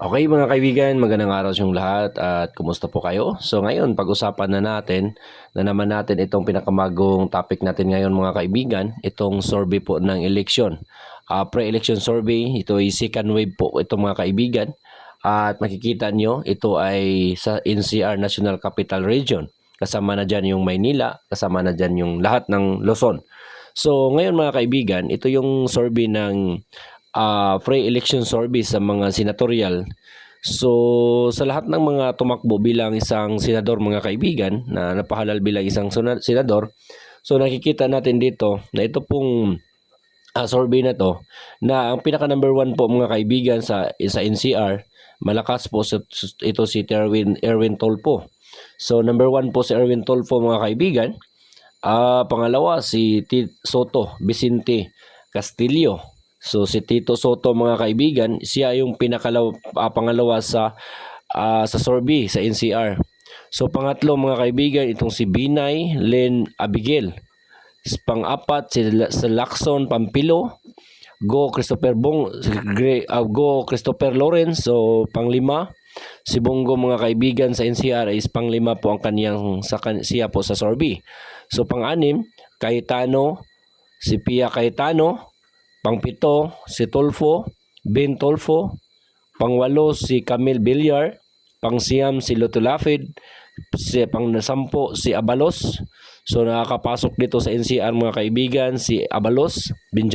Okay mga kaibigan, magandang araw sa inyong lahat at kumusta po kayo? So ngayon, pag-usapan na naman natin itong pinakamagong topic natin ngayon mga kaibigan, itong survey po ng eleksyon. Pre-election survey, ito ay second wave po ito mga kaibigan. At makikita nyo, ito ay sa NCR National Capital Region. Kasama na dyan yung Maynila, kasama na dyan yung lahat ng Luzon. So ngayon mga kaibigan, ito yung survey ng pre-election survey sa mga senatorial. So sa lahat ng mga tumakbo bilang isang senador mga kaibigan na napahalal bilang isang senador, so nakikita natin dito na ito pong survey na to na ang pinaka number 1 po mga kaibigan sa NCR, malakas po ito si Erwin Tolpo. So number 1 po si Erwin Tolpo mga kaibigan. Pangalawa si Soto Vicente Castillo. So si Tito Soto mga kaibigan, siya yung pangalawa sa survey sa NCR. So pangatlo mga kaibigan, itong si Binay Len Abigail. Pang-apat si Lacson Pampilo. Go Christopher Lawrence. So panglima si Bongo mga kaibigan sa NCR is panglima po ang siya po sa survey. So pang-anim si Pia Cayetano. Pang-pito si Tolfo, Ben Tolfo. Pang-walo si Camille Villar. Pang-siyam si Lutulafid. Pang-sampo si Abalos. So nakakapasok dito sa NCR mga kaibigan si Abalos, Ben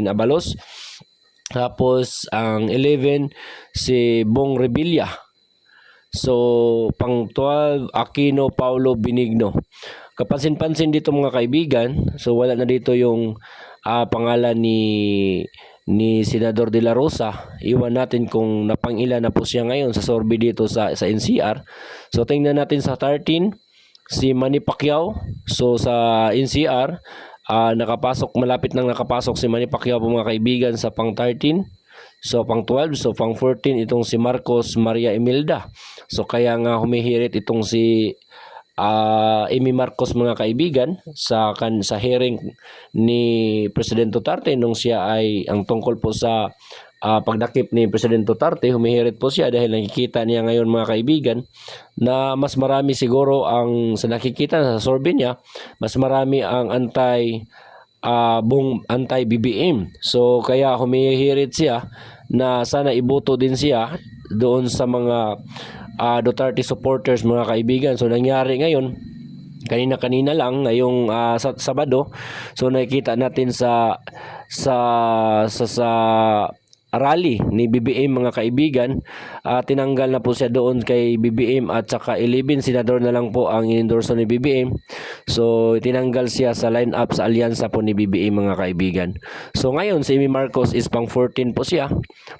Abalos. Tapos ang 11 si Bong Revilla. So pang-12 Aquino Paulo Benigno. Kapansin-pansin dito mga kaibigan, so wala na dito yung pangalan ni Senador De La Rosa. Iwan natin kung napang-ilan na po siya ngayon sa survey dito sa NCR. So tingnan natin sa 13 si Manny Pacquiao. So sa NCR malapit nang nakapasok si Manny Pacquiao po mga kaibigan sa pang 13. So pang 12, so pang 14 itong si Marcos Maria Imelda. So kaya nga humihirit itong si Amy Marcos mga kaibigan sa hearing ni President Duterte nung siya ay ang tungkol po sa pagdakip ni President Duterte. Humihirit po siya dahil nakikita niya ngayon mga kaibigan na mas marami siguro ang sa nakikita sa survey niya, mas marami ang anti-BBM. So kaya humihirit siya na sana iboto din siya doon sa mga Duterte supporters mga kaibigan. So nangyari ngayon, kanina lang ngayong Sabado, so nakikita natin sa rally ni BBM mga kaibigan, tinanggal na po siya doon kay BBM at saka 11 senador na lang po ang inendorso ni BBM. So tinanggal siya sa line-up sa alyansa po ni BBM mga kaibigan. So ngayon si Amy Marcos is pang 14 po siya.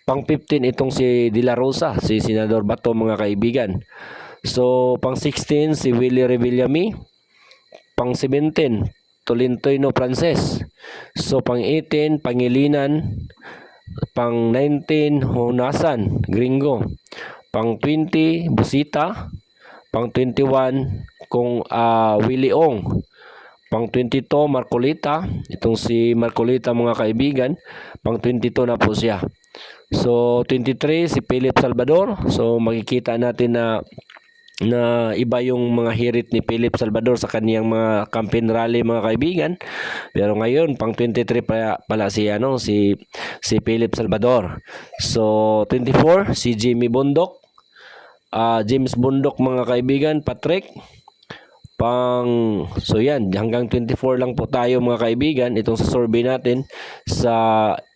Pang 15 itong si De La Rosa, si Senador Bato mga kaibigan. So pang 16 si Willie Revillame. Pang 17 Tolentino Frances. So pang 18 Pangilinan. Pang 19 Honasan Gringo. Pang 20 Busita. Pang 21 Willie Ong. Pang 22 Marcolita. Itong si Marcolita mga kaibigan, pang 22 na po siya. So 23 si Philip Salvador. So makikita natin na iba yung mga hirit ni Philip Salvador sa kaniyang mga campaign rally mga kaibigan. Pero ngayon pang 23 pala si Philip Salvador. So 24 si Jimmy Bundok. James Bundok mga kaibigan, Patrick. So yan, hanggang 24 lang po tayo mga kaibigan itong sa survey natin sa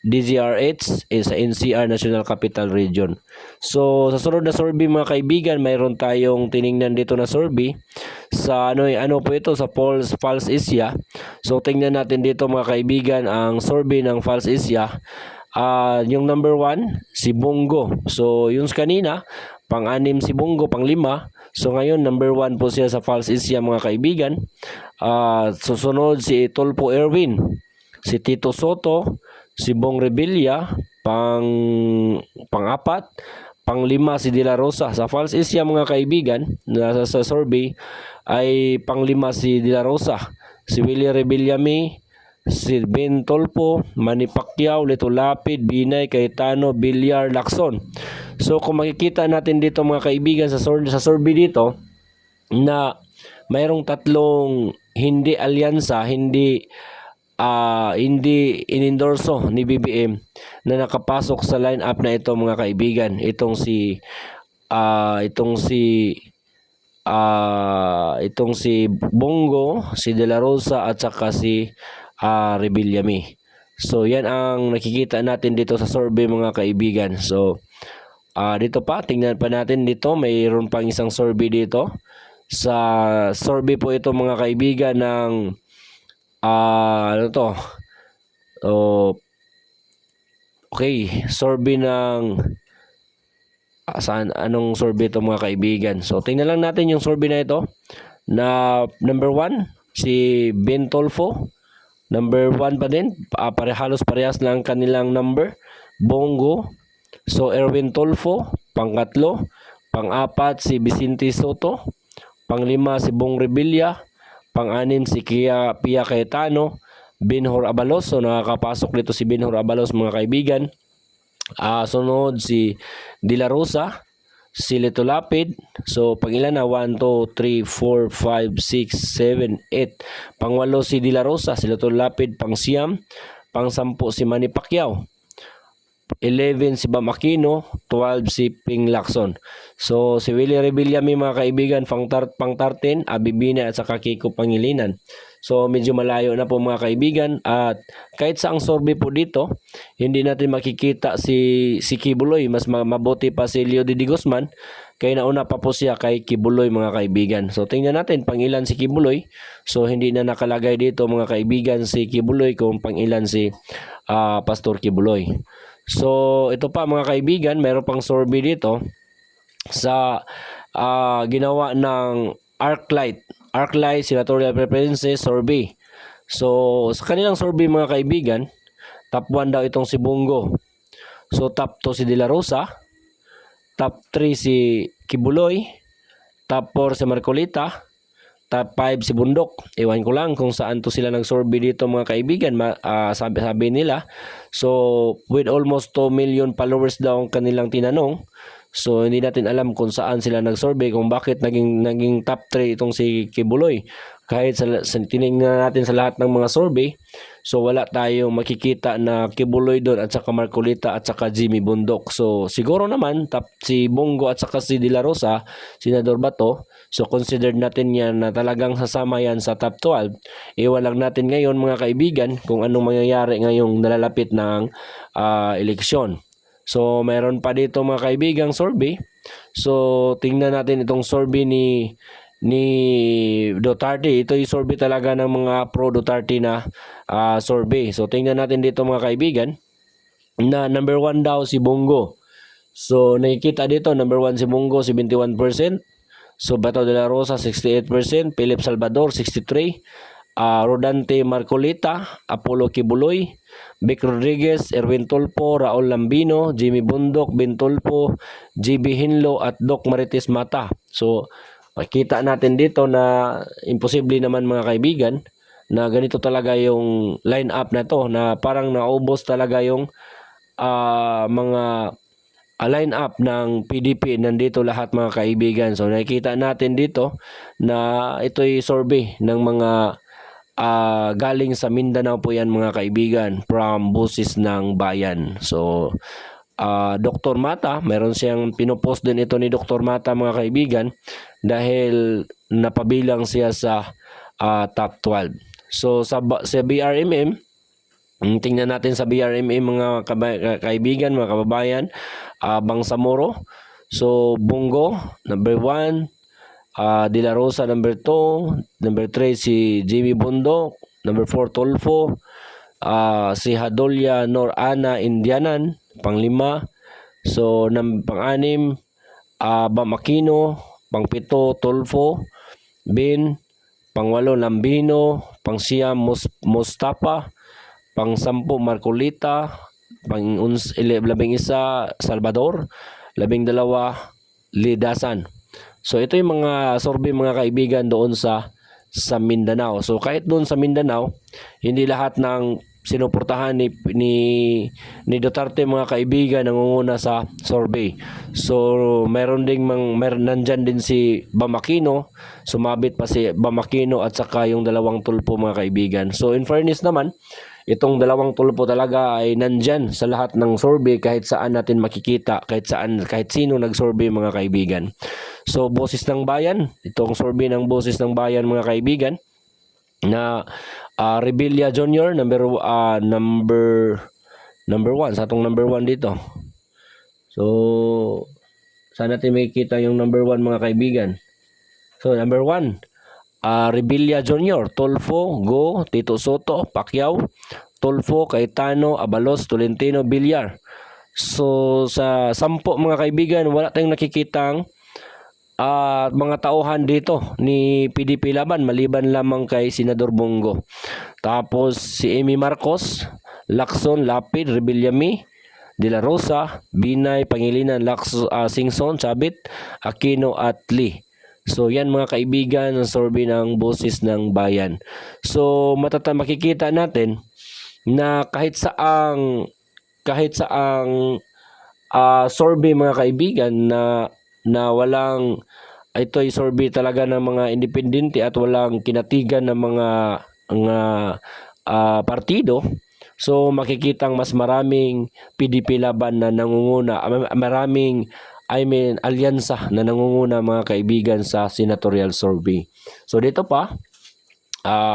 DZRH sa NCR National Capital Region. So sa sunod na survey mga kaibigan, mayroon tayong tiningnan dito na survey sa ano po ito sa Pulse Asia. So tingnan natin dito mga kaibigan ang survey ng Pulse Asia. Yung number 1 si Bongo. So yung kanina pang-6 si Bongo, pang-5. So ngayon number 1 po siya sa Pulse Asia mga kaibigan. Susunod si Tolpo Erwin, si Tito Soto, si Bong Revilla, pang-4, pang-5 si De La Rosa. Sa Pulse Asia mga kaibigan, sa survey ay pang-5 si De La Rosa, si Willie Revillame, si Ben Tolpo, Manny Pacquiao, Lito Lapid, Binay, Cayetano, Villar, Lacson. So kung makikita natin dito mga kaibigan sa survey dito na mayroong tatlong hindi alyansa, hindi inendorso ni BBM na nakapasok sa lineup na ito mga kaibigan. Itong si Bongo, si De La Rosa at saka si Rebillame. So yan ang nakikita natin dito sa survey mga kaibigan. So dito pa, tingnan pa natin dito, mayroon pang isang survey dito. Sa survey po ito mga kaibigan ng ano to? Okay, survey ng anong survey ito mga kaibigan. So tingnan lang natin yung survey na ito. Na number 1, si Ben Tolfo. Number 1 pa din, halos parehas lang kanilang number. Bongo. So Erwin Tolfo, pang-3. Pang-4 si Vicente Soto. Pang-5 si Bong Revilla. Pang-6 si Pia Cayetano. Benhur Abalos. So nakakapasok dito si Benhur Abalos mga kaibigan. Sunod si De La Rosa, si Lito Lapid. So pang-ilan na? 1, 2, 3, 4, 5, 6, 7, 8. Pang-8 si De La Rosa, si Lito Lapid. Pang-9. Pang-10 si Manny Pacquiao. 11 si Bam Aquino, 12 si Ping Lacson. So si Willie Rebillame mga kaibigan pang-13, Abibina at saka Kiko Pangilinan. So medyo malayo na po mga kaibigan, at kahit sa ang survey po dito, hindi natin makikita si Kibuloy. Mas mabuti pa si Leo Didi Guzman, kaya nauna pa po siya kay Kibuloy mga kaibigan. So tingnan natin pang-ilan si Kibuloy. So hindi na nakalagay dito mga kaibigan si Kibuloy kung pang-ilan si Pastor Kibuloy. So ito pa mga kaibigan, mayroon pang survey dito sa ginawa ng ArcLight Senatorial Preferences Survey. So sa kanilang survey mga kaibigan, top 1 daw itong si Bongo. So top 2 si De La Rosa, top 3 si Kibuloy, top 4 si Marcolita, top 5 si Bundok. Ewan ko lang kung saan to sila nag-survey dito mga kaibigan. Sabi nila. So with almost 2 million followers daw ang kanilang tinanong. So hindi natin alam kung saan sila nag-survey, kung bakit naging top 3 itong si Kibuloy. Kahit sa tinignan natin sa lahat ng mga survey, so wala tayong makikita na Kibuloy doon at saka Marcolita at saka Jimmy Bundok. So siguro naman top si Bongo at saka si De La Rosa, Senador Bato. So considered natin yan na talagang sasama yan sa top 12. Iwan lang natin ngayon mga kaibigan kung anong mangyayari ngayong nalalapit ng eleksyon. So mayroon pa dito mga kaibigang survey. So tingnan natin itong survey ni Duterte. Ito yung survey talaga ng mga pro Duterte na survey. So tingnan natin dito mga kaibigan na number 1 daw si Bongo. So nakikita dito number 1 si Bongo 71%. So Bato de la Rosa 68%, Philip Salvador 63%, Rodante Marcolita, Apollo Kibuloy, Vic Rodriguez, Erwin Tolpo, Raul Lambino, Jimmy Bundok, Ben Tolpo, JB Hinlo at Doc Marites Mata. So makita natin dito na imposible naman mga kaibigan na ganito talaga yung line-up na to, na parang naubos talaga yung mga line-up ng PDP. Nandito lahat mga kaibigan. So nakikita natin dito na ito'y survey ng mga galing sa Mindanao po yan mga kaibigan, from Boses ng Bayan. So Dr. Mata, meron siyang pinopost din ito ni Dr. Mata mga kaibigan dahil napabilang siya sa top 12. So sa BRMM, tingnan natin sa BRMM mga kaibigan, mga kababayan, Bangsamoro. So Bongo number 1, De La Rosa number 2, number 3 si Jimmy Bundok, number 4 Tolfo, si Hadolya Nor Ana Indianan, pang-5. So pang-6 Bam Aquino, pang-7 Tolfo, Ben, pang-8 Lambino, pang-9 Mustafa, pang-10 Marcolita, pang-11 Salvador, 12 Lidasan. So ito yung mga survey mga kaibigan doon sa sa Mindanao. So kahit doon sa Mindanao, hindi lahat ng sinuportahan ni Duterte mga kaibigan nangunguna sa survey. So meron nandyan din si Bam Aquino, sumabit pa si Bam Aquino at saka yung dalawang tulpo mga kaibigan. So in fairness naman, itong dalawang tulpo talaga ay nandyan sa lahat ng survey kahit saan natin makikita, kahit sino nag-survey mga kaibigan. So Boses ng Bayan, itong survey ng Boses ng Bayan mga kaibigan na Rebilla Jr. number 1 sa atong number 1 dito. So sana natin makikita yung number 1 mga kaibigan. So number 1, Rebilla Jr., Tulfo, Go, Tito Soto, Pacquiao, Tulfo, Cayetano, Abalos, Tolentino, Villar. So sa 10 mga kaibigan, wala tayong nakikitang mga tauhan dito ni PDP Laban maliban lamang kay Senador Bongo. Tapos si Amy Marcos, Lacson, Lapid, Rebillami, De La Rosa, Binay, Pangilinan, Singson, Chabit, Aquino at Lee. So yan mga kaibigan ang survey ng Boses ng Bayan. So makikita natin na kahit saang survey mga kaibigan na walang ito'y survey talaga ng mga independente at walang kinatigan ng mga partido. So makikitang mas maraming PDP Laban na nangunguna, maraming alyansa na nangunguna mga kaibigan sa senatorial survey. So dito pa,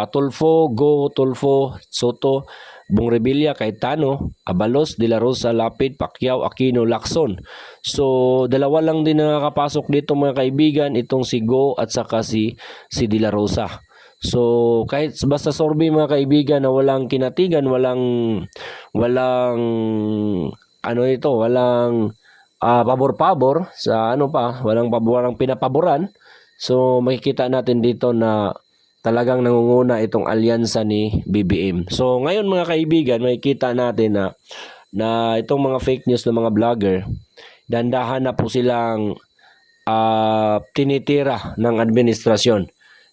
Tulfo, Go, Tulfo, Soto, Bong Revilla, Cayetano, Abalos, De La Rosa, Lapid, Pacquiao, Aquino, Lacson. So dalawa lang din nakakapasok dito mga kaibigan, itong si Go at saka si De La Rosa. So kahit basta survey mga kaibigan na walang kinatigan, walang pabor-pabor sa walang pinapaboran. So makikita natin dito na talagang nangunguna itong alyansa ni BBM. So ngayon mga kaibigan, makikita natin na itong mga fake news ng mga vlogger, dandahan na po silang tinitira ng administrasyon.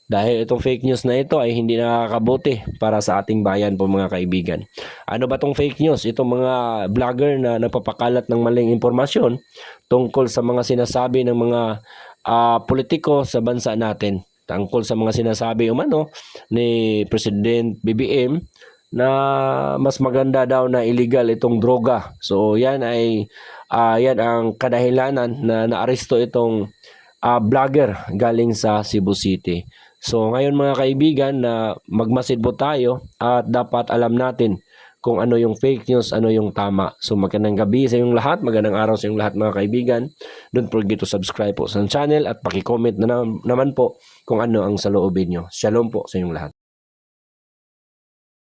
Dahil itong fake news na ito ay hindi nakakabuti para sa ating bayan po mga kaibigan. Ano ba itong fake news? Itong mga vlogger na nagpapakalat ng maling impormasyon tungkol sa mga sinasabi ng mga politiko sa bansa natin. Tungkol sa mga sinasabi ni President BBM na mas maganda daw na illegal itong droga. So yan ang kadahilanan na naaresto itong vlogger galing sa Cebu City. So ngayon mga kaibigan na magmasid po tayo at dapat alam natin kung ano yung fake news, ano yung tama. So magandang gabi sa inyong lahat, magandang araw sa inyong lahat mga kaibigan. Don't forget to subscribe po sa channel at paki-comment na naman po kung ano ang saloobin nyo. Shalom po sa inyong lahat.